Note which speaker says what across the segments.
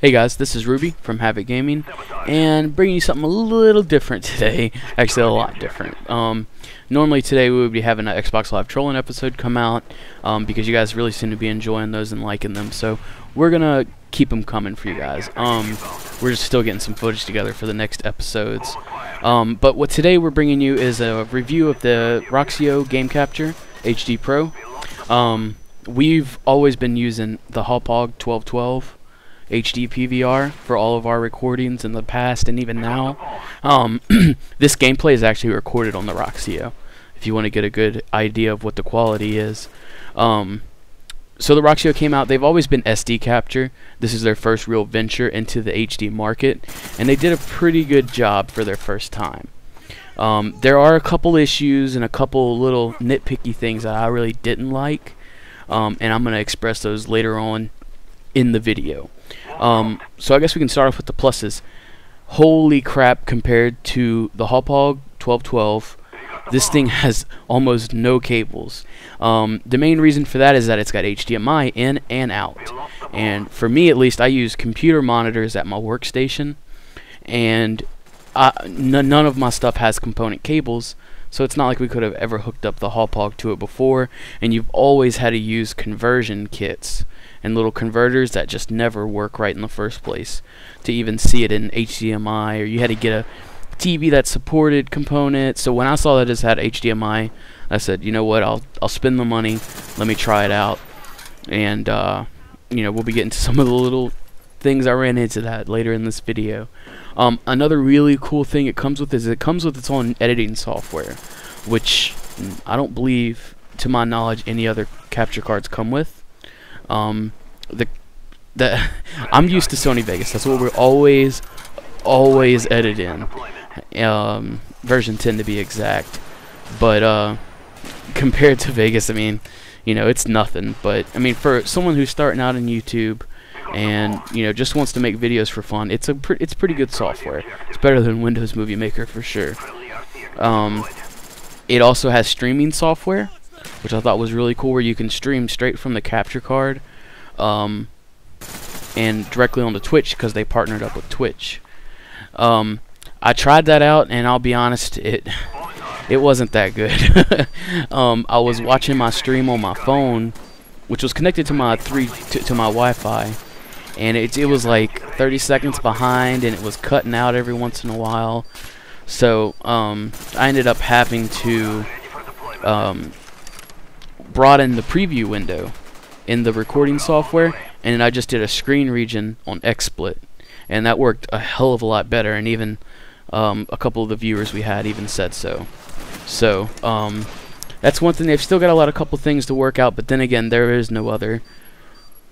Speaker 1: Hey guys, this is Ruby from HavK Gaming, and bringing you something a little different today. Actually, a lot different. Normally today we would be having an Xbox Live Trolling episode come out, because you guys really seem to be enjoying those and liking them. So we're gonna keep them coming for you guys. We're just still getting some footage together for the next episodes. But what today we're bringing you is a review of the Roxio Game Capture HD Pro. We've always been using the HavK 1212 HD PVR for all of our recordings in the past and even now. This gameplay is actually recorded on the Roxio, if you want to get a good idea of what the quality is. So the Roxio came out. They've always been SD capture. This is their first real venture into the HD market, and they did a pretty good job for their first time. There are a couple issues and a couple little nitpicky things that I really didn't like, and I'm going to express those later on in the video. So I guess we can start off with the pluses. Holy crap, compared to the HavK 1212, this thing has almost no cables. The main reason for that is that it's got HDMI in and out. And for me at least, I use computer monitors at my workstation, and none of my stuff has component cables, so it's not like we could have ever hooked up the HavK to it before, and you've always had to use conversion kits and little converters that just never work right in the first place to even see it in HDMI, or you had to get a TV that supported components. So when I saw that this had HDMI, I said, you know what, I'll spend the money, let me try it out. And you know, we'll be getting to some of the little things I ran into that later in this video. Another really cool thing it comes with is it comes with its own editing software, which I don't believe, to my knowledge, any other capture cards come with. I'm used to Sony Vegas. That's what we're always edit in. Version 10 to be exact. But compared to Vegas, I mean, you know, it's nothing. But I mean, for someone who's starting out on YouTube and, you know, just wants to make videos for fun, it's pretty good software. It's better than Windows Movie Maker for sure. It also has streaming software, which I thought was really cool, where you can stream straight from the capture card and directly onto Twitch, because they partnered up with Twitch. I tried that out, and I'll be honest, it wasn't that good. I was watching my stream on my phone, which was connected to my to my Wi-Fi, and it was like 30 seconds behind, and it was cutting out every once in a while. So I ended up having to broaden the preview window in the recording software, and I just did a screen region on XSplit, and that worked a hell of a lot better, and even a couple of the viewers we had even said so. So that's one thing. They've still got a couple things to work out, but then again, there is no other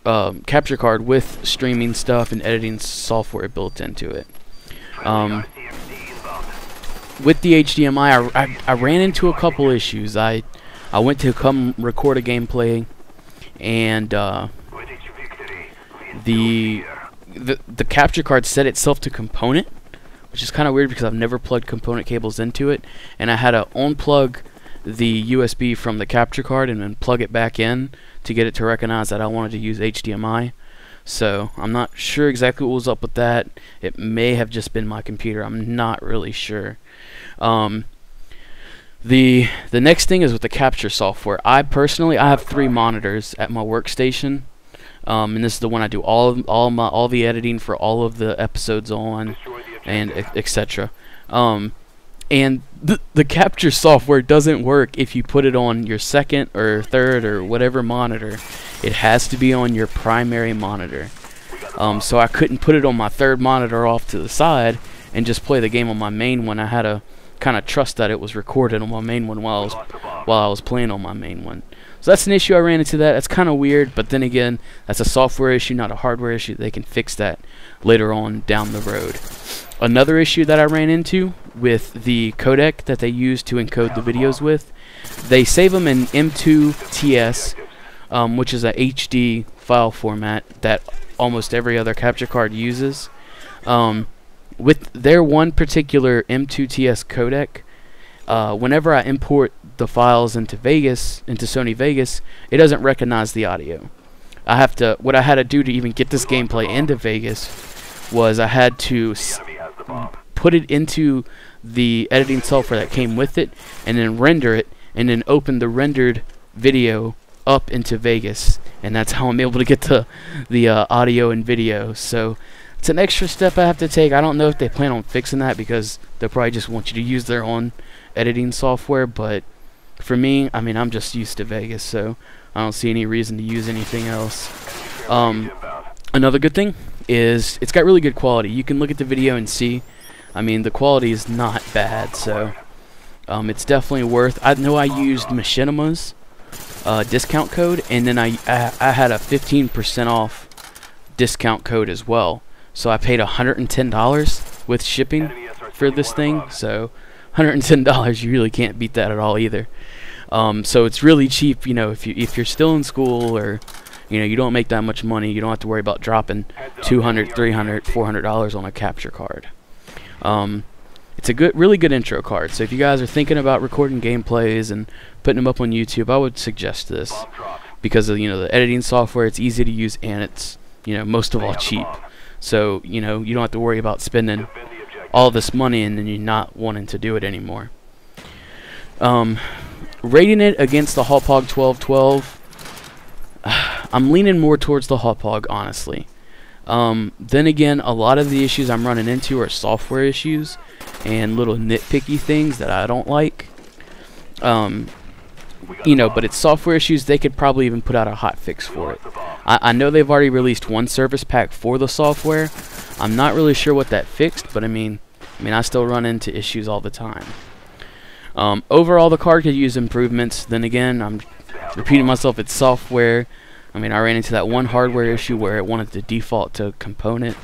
Speaker 1: capture card with streaming stuff and editing software built into it. With the HDMI, I ran into a couple issues. I went to come record a gameplay, and the capture card set itself to component, which is kind of weird because I've never plugged component cables into it, and I had to unplug the USB from the capture card and then plug it back in to get it to recognize that I wanted to use HDMI. So I'm not sure exactly what was up with that. It may have just been my computer. I'm not really sure. The next thing is with the capture software. I have 3 monitors at my workstation, and this is the one I do all the editing for all of the episodes on, and etc. And the capture software doesn't work if you put it on your second or third or whatever monitor. It has to be on your primary monitor. So I couldn't put it on my third monitor off to the side and just play the game on my main one. I had to kind of trust that it was recorded on my main one while I was playing on my main one. So that's an issue I ran into. That's kind of weird, but then again, that's a software issue, not a hardware issue. They can fix that later on down the road. Another issue that I ran into with the codec that they use to encode the videos with, they save them in M2 TS, which is a HD file format that almost every other capture card uses. With their one particular M2 TS codec, whenever I import the files into Sony Vegas, it doesn't recognize the audio. what I had to do to even get this gameplay into Vegas was I had to put it into the editing software that came with it, and then render it, and then open the rendered video up into Vegas, and that's how I'm able to get the audio and video. So it's an extra step I have to take. I don't know if they plan on fixing that, because they'll probably just want you to use their own editing software, but for me, I mean, I'm just used to Vegas, so I don't see any reason to use anything else. Another good thing is it's got really good quality. You can look at the video and see, I mean, the quality is not bad, so it's definitely worth. I know I used Machinima's discount code, and then I had a 15% off discount code as well, so I paid $110 with shipping for this thing. So $110, you really can't beat that at all either. So it's really cheap, you know, if you're still in school, or you know, you don't make that much money, you don't have to worry about dropping $200, $300, $400 on a capture card. It's a really good intro card. So if you guys are thinking about recording gameplays and putting them up on YouTube, I would suggest this, because of, you know, the editing software. It's easy to use, and it's, you know, most of all cheap. So, you know, you don't have to worry about spending all this money and then you're not wanting to do it anymore. Rating it against the HavK 1212, I'm leaning more towards the HavK, honestly. Then again, a lot of the issues I'm running into are software issues and little nitpicky things that I don't like. You know, but it's software issues. They could probably even put out a hot fix for it. I know they've already released one service pack for the software. I'm not really sure what that fixed, but I mean I still run into issues all the time. Overall, the card could use improvements. Then again, I'm repeating myself, it's software. I mean, I ran into that one hardware issue where it wanted to default to component,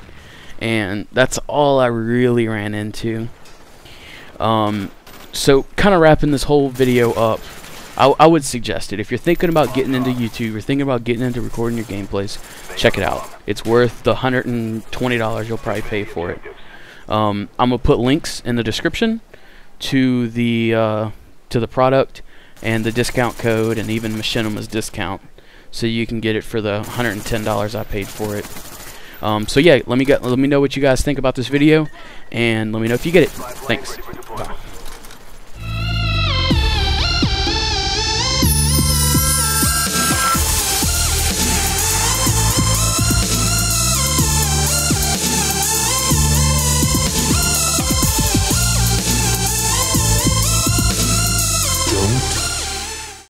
Speaker 1: and that's all I really ran into. So kind of wrapping this whole video up, I would suggest it. If you're thinking about getting into YouTube, you're thinking about getting into recording your gameplays, check it out. It's worth the $120 you'll probably pay for it. I'm gonna put links in the description to the product and the discount code, and even Machinima's discount, so you can get it for the $110 I paid for it. So yeah, let me know what you guys think about this video, and let me know if you get it. Thanks. Bye.